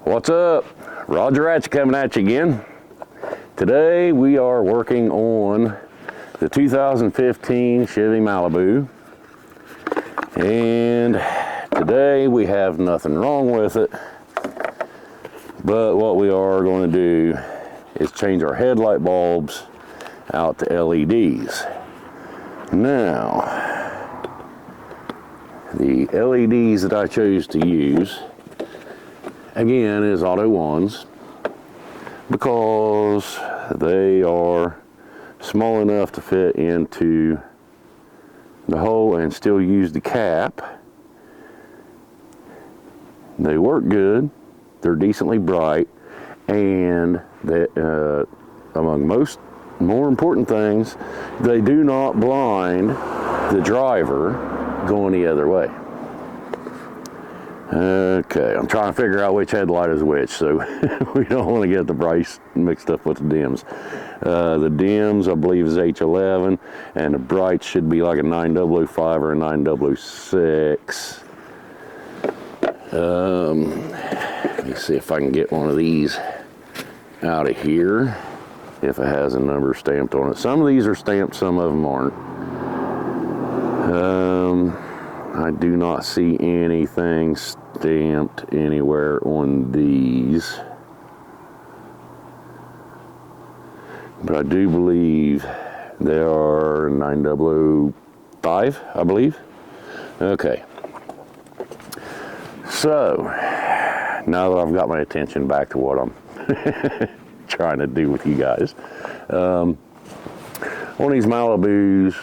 What's up? Roger Reattach coming at you again. Today we are working on the 2015 Chevy Malibu, and today we have nothing wrong with it, but what we are going to do is change our headlight bulbs out to LEDs. Now, the LEDs that I chose to use again is auto ones because they are small enough to fit into the hole and still use the cap. They work good, they're decently bright, and they, among most more important things, they do not blind the driver going the other way. Okay, I'm trying to figure out which headlight is which, so we don't want to get the brights mixed up with the dims. The dims, I believe, is H11, and the brights should be like a 9005 or a 9006. Let me see if I can get one of these out of here, if it has a number stamped on it. Some of these are stamped, some of them aren't. I do not see anything stamped anywhere on these, but I do believe they are 9005, I believe. Okay, so now that I've got my attention back to what I'm trying to do with you guys, on these Malibus,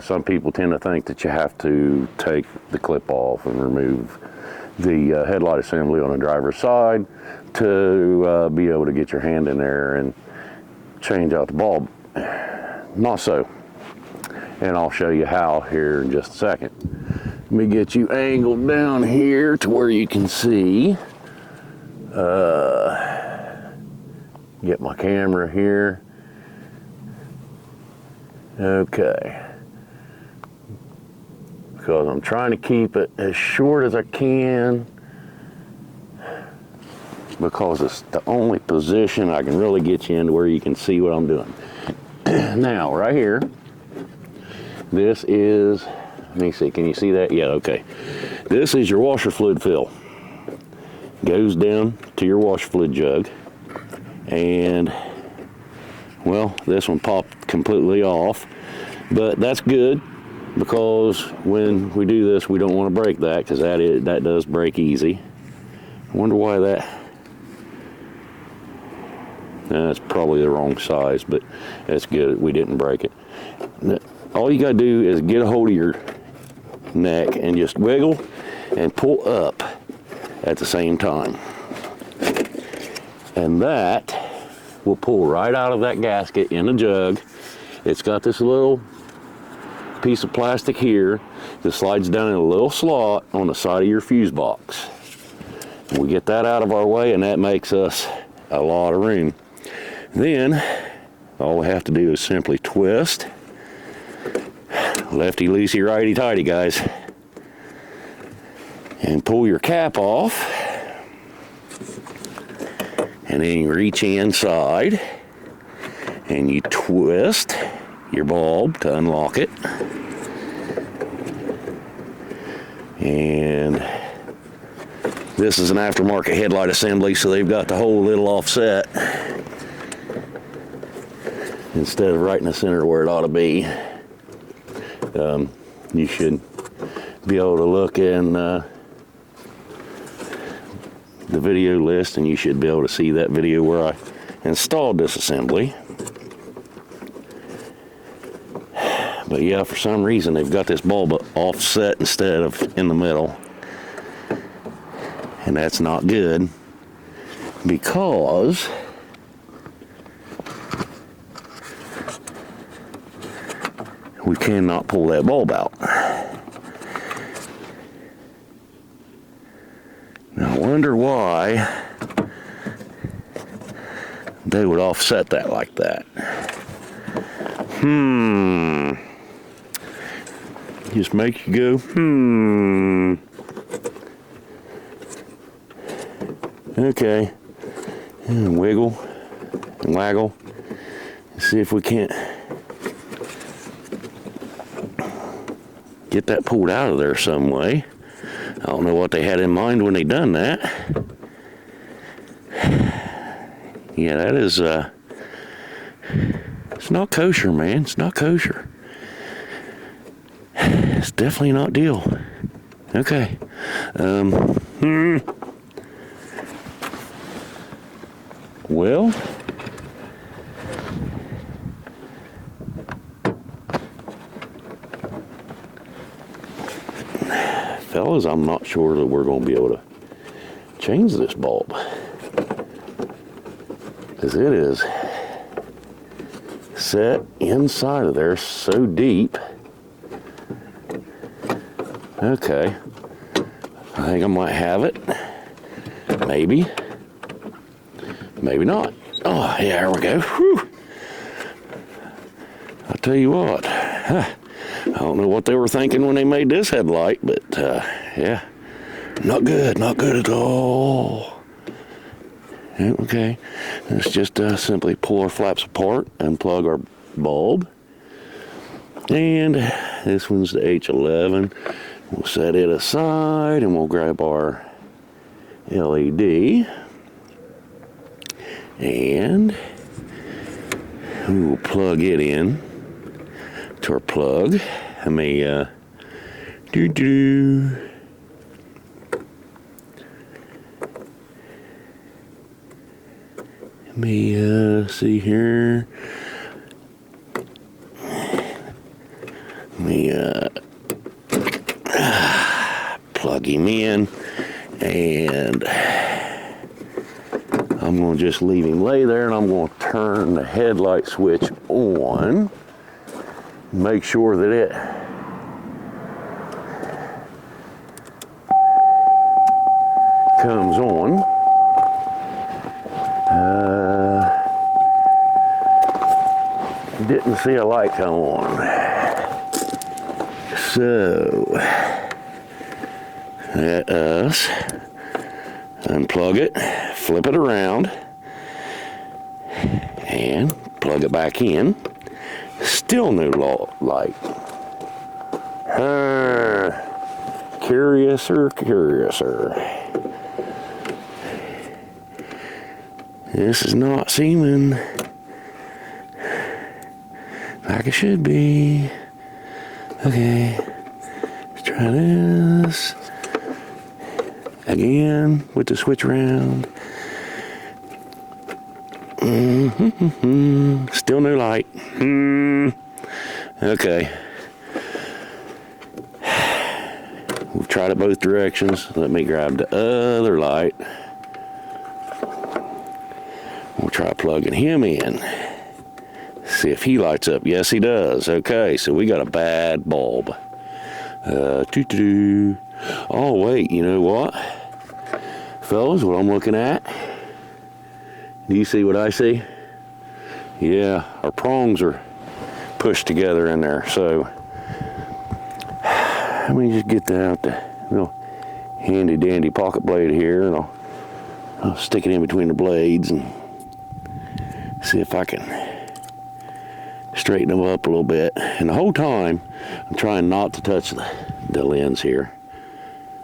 some people tend to think that you have to take the clip off and remove the headlight assembly on the driver's side to be able to get your hand in there and change out the bulb. Not so. And I'll show you how here in just a second. Let me get you angled down here to where you can see. Get my camera here. Okay, because I'm trying to keep it as short as I can because it's the only position I can really get you into where you can see what I'm doing. Now, right here, this is, let me see, can you see that? Yeah, okay. This is your washer fluid fill. Goes down to your washer fluid jug, and well, this one popped completely off, but that's good because when we do this, we don't want to break that because that does break easy. I wonder why that's probably the wrong size, but that's good. We didn't break it. All you got to do is get a hold of your neck and just wiggle and pull up at the same time. And that will pull right out of that gasket in the jug. It's got this little piece of plastic here that slides down in a little slot on the side of your fuse box. We get that out of our way, and that makes us a lot of room. Then all we have to do is simply twist. Lefty loosey, righty tighty, guys. And pull your cap off. And then you reach inside and you twist your bulb to unlock it. And this is an aftermarket headlight assembly, so they've got the whole little offset instead of right in the center where it ought to be. You should be able to look in the video list, and you should be able to see that video where I installed this assembly. But yeah, for some reason they've got this bulb offset instead of in the middle, and that's not good because we cannot pull that bulb out. Now, I wonder why they would offset that like that. Just make you go, Okay. And wiggle and waggle. See if we can't get that pulled out of there some way. I don't know what they had in mind when they done that. Yeah, that is, it's not kosher, man. It's not kosher. It's definitely not deal. Okay. Well, fellas, I'm not sure that we're going to be able to change this bulb, because it is set inside of there so deep. Okay, I think I might have it. Maybe. Maybe not. Oh, yeah, there we go. Whew. I'll tell you what. I don't know what they were thinking when they made this headlight, but yeah, not good. Not good at all. Okay, let's just simply pull our flaps apart, unplug our bulb. And this one's the H11. We'll set it aside and we'll grab our LED. And we will plug it in to our plug. I may Let me see here. Let me plug him in, and I'm going to just leave him lay there, and I'm going to turn the headlight switch on. Make sure that it comes on. Didn't see a light come on. So let us unplug it, flip it around, and plug it back in. Still no light. Curiouser. This is not seeming like it should be. Okay, let's try this again with the switch around. Still no light. Okay. We've tried it both directions. Let me grab the other light. We'll try plugging him in. See if he lights up. Yes, he does. Okay, so we got a bad bulb. Oh, wait, you know what? Fellas, what I'm looking at? Do you see what I see? Yeah, our prongs are pushed together in there. So let me just get that out the little handy dandy pocket blade here, and I'll stick it in between the blades and see if I can straighten them up a little bit. And the whole time I'm trying not to touch the lens here.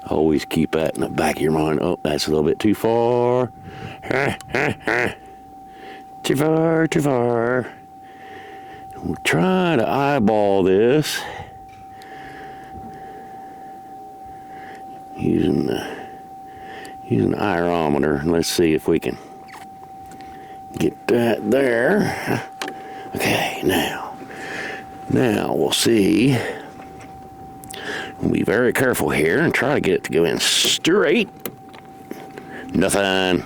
Always keep that in the back of your mind. Oh, that's a little bit too far. Too far. We'll try to eyeball this using an ionometer. Let's see if we can get that there. Okay, now we'll see. We'll be very careful here and try to get it to go in straight. Nothing.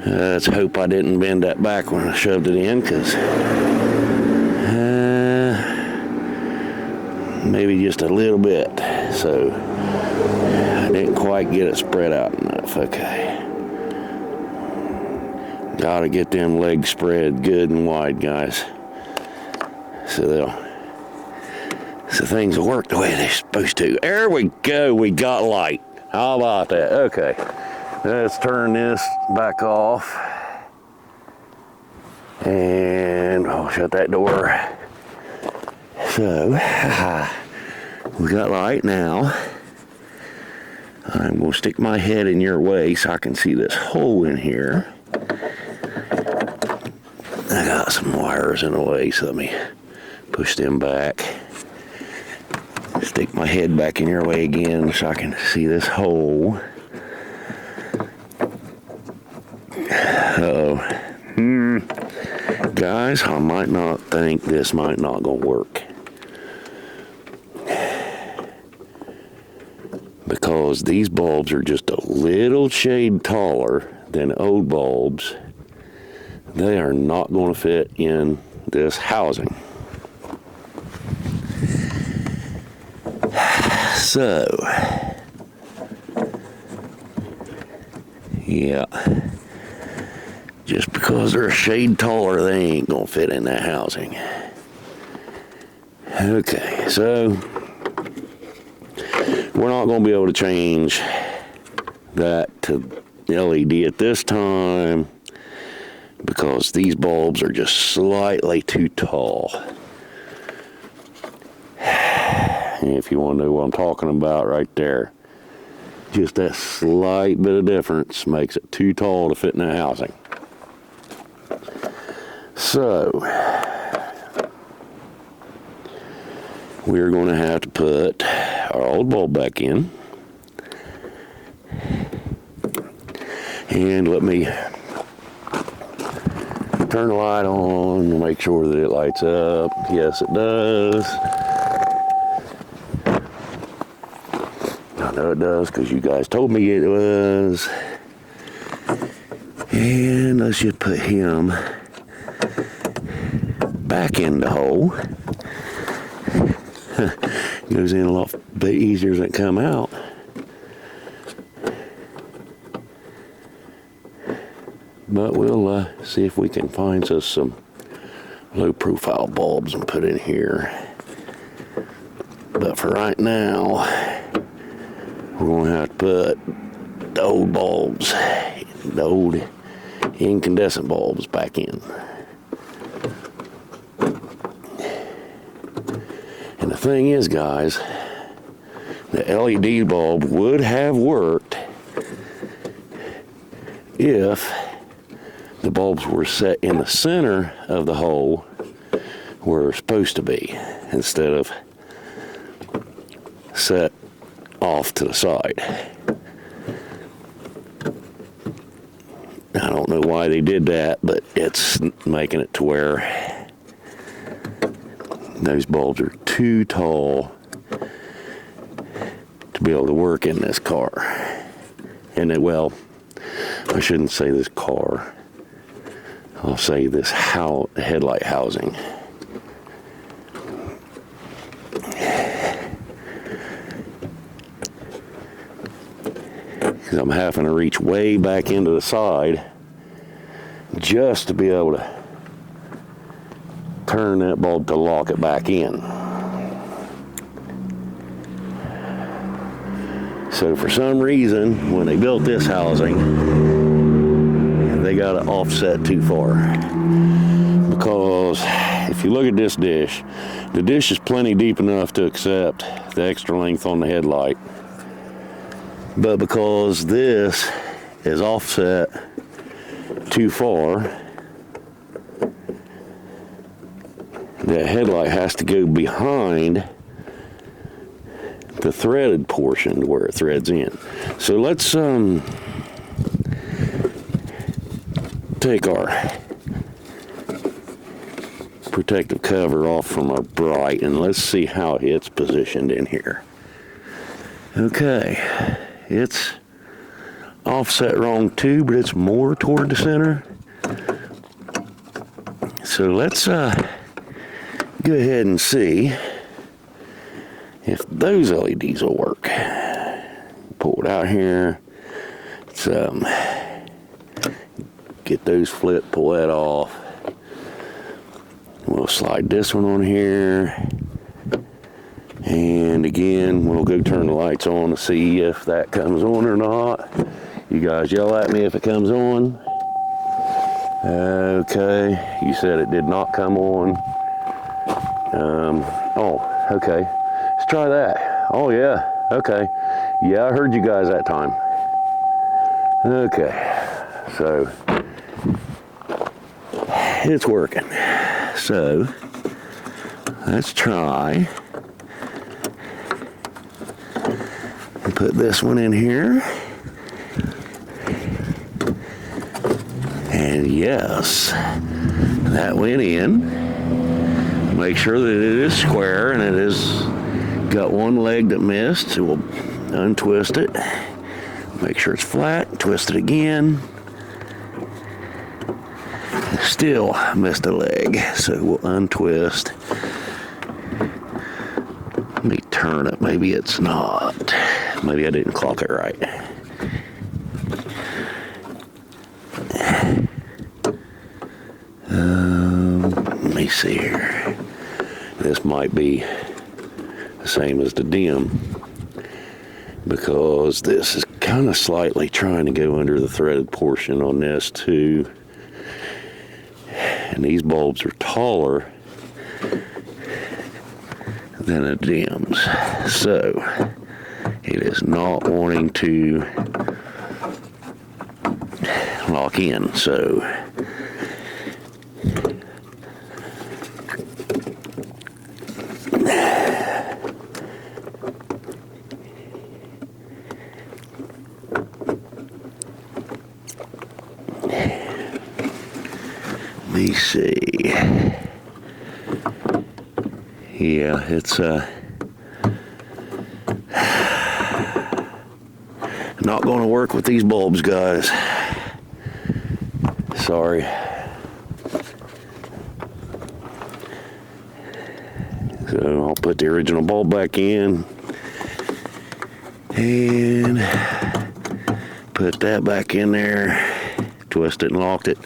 Let's hope I didn't bend that back when I shoved it in, because maybe just a little bit. So I didn't quite get it spread out enough. Okay. Gotta get them legs spread good and wide, guys. So things will work the way they're supposed to. There we go. We got light. How about that? Okay. Let's turn this back off. And I'll shut that door. So, we got light now. I'm going to stick my head in your way so I can see this hole in here. I got some wires in the way, so let me push them back. Stick my head back in your way again so I can see this hole. Uh-oh. Guys, I might not think this might not gonna work. Because these bulbs are just a little shade taller than old bulbs. They are not going to fit in this housing. So, yeah, just because they're a shade taller, they ain't gonna fit in that housing. Okay, so we're not gonna be able to change that to LED at this time because these bulbs are just slightly too tall. If you want to know what I'm talking about right there, just that slight bit of difference makes it too tall to fit in the housing. So, we're going to have to put our old bulb back in. And let me turn the light on and make sure that it lights up. Yes, it does. I know it does because you guys told me it was. And let's just put him back in the hole. Goes in a lot bit easier than it come out. But we'll see if we can find us some low profile bulbs and put in here. But for right now, we're going to have to put the old bulbs, the old incandescent bulbs back in. And the thing is, guys, the LED bulb would have worked if the bulbs were set in the center of the hole where they're supposed to be, instead of set off to the side. I don't know why they did that, but it's making it to where those bulbs are too tall to be able to work in this car. And well, I shouldn't say this car. I'll say this headlight housing. Because I'm having to reach way back into the side just to be able to turn that bulb to lock it back in. So for some reason, when they built this housing, they got it offset too far. Because if you look at this dish, the dish is plenty deep enough to accept the extra length on the headlight. But because this is offset too far, the headlight has to go behind the threaded portion where it threads in. So let's take our protective cover off from our bright and let's see how it's positioned in here. Okay, it's offset wrong too, but it's more toward the center. So let's go ahead and see if those LEDs will work. Pull it out here. Let's get those flipped, pull that off. We'll slide this one on here. And again, we'll go turn the lights on to see if that comes on or not. You guys yell at me if it comes on. Okay, you said it did not come on. Oh, okay. Let's try that. Oh yeah, okay. Yeah, I heard you guys that time. Okay, so it's working. So let's try and put this one in here. And yes, that went in. Make sure that it is square and it is got one leg that missed, so we'll untwist it. Make sure it's flat, twist it again. Still missed a leg, so we'll untwist. Let me turn it, maybe it's not. Maybe I didn't clock it right. Let me see here. This might be the same as the dim, because this is kind of slightly trying to go under the threaded portion on this too. And these bulbs are taller than the dims, so it is not wanting to lock in. So let me see. Yeah, it's not going to work with these bulbs, guys. Sorry. So I'll put the original bulb back in and put that back in there, twist it and locked it.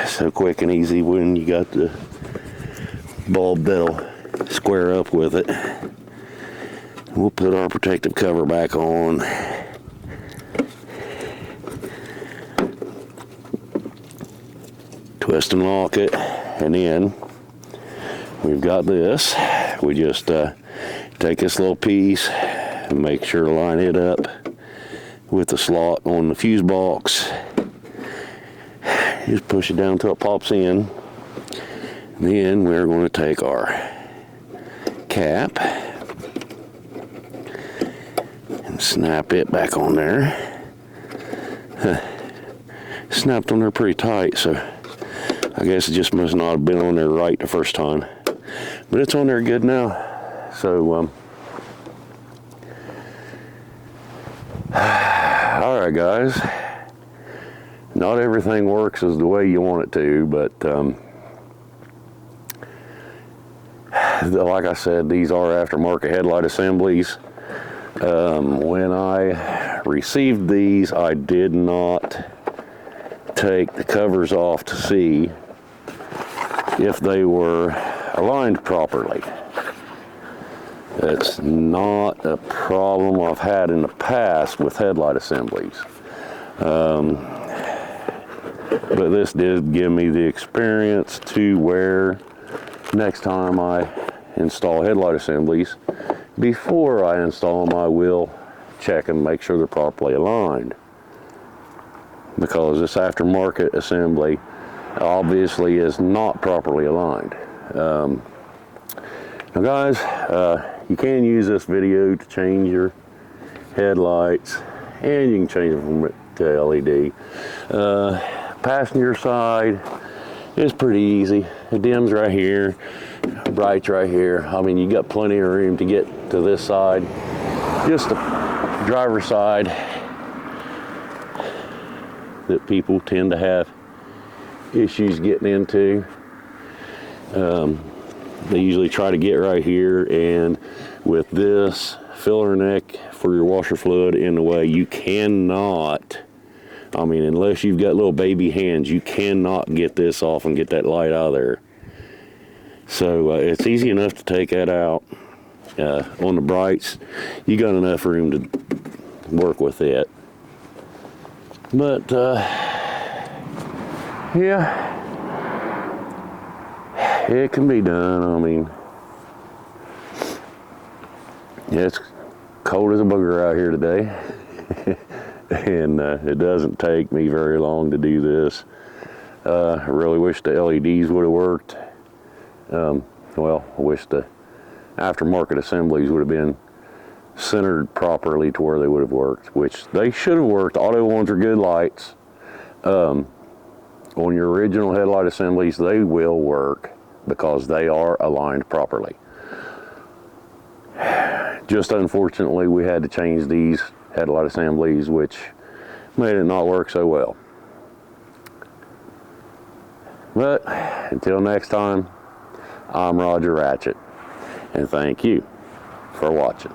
So quick and easy when you got the bulb that'll square up with it. We'll put our protective cover back on. Twist and lock it, and then we've got this. We just take this little piece and make sure to line it up with the slot on the fuse box. Just push it down until it pops in. Then we're going to take our cap and snap it back on there. Snapped on there pretty tight, so I guess it just must not have been on there right the first time. But it's on there good now. So, alright guys. Not everything works as the way you want it to, but like I said, these are aftermarket headlight assemblies. When I received these, I did not take the covers off to see if they were aligned properly. It's not a problem I've had in the past with headlight assemblies. But this did give me the experience to where next time I install headlight assemblies, before I install them, I will check and make sure they're properly aligned. Because this aftermarket assembly obviously is not properly aligned. Now guys, you can use this video to change your headlights, and you can change them to LED. Passenger side is pretty easy. The dim's right here, bright's right here. I mean, you got plenty of room to get to this side. Just the driver's side that people tend to have issues getting into. They usually try to get right here, and with this filler neck for your washer fluid in the way, you cannot, I mean, unless you've got little baby hands, you cannot get this off and get that light out of there. So it's easy enough to take that out. On the brights, you got enough room to work with it. But yeah, it can be done. I mean, yeah, it's cold as a booger out here today. And it doesn't take me very long to do this. I really wish the LEDs would have worked. Well, I wish the aftermarket assemblies would have been centered properly to where they would have worked, which they should have worked. Auto ones are good lights. On your original headlight assemblies, they will work because they are aligned properly. Just unfortunately, we had to change these headlight assemblies, which made it not work so well. But until next time, I'm Roger Ratchet, and thank you for watching.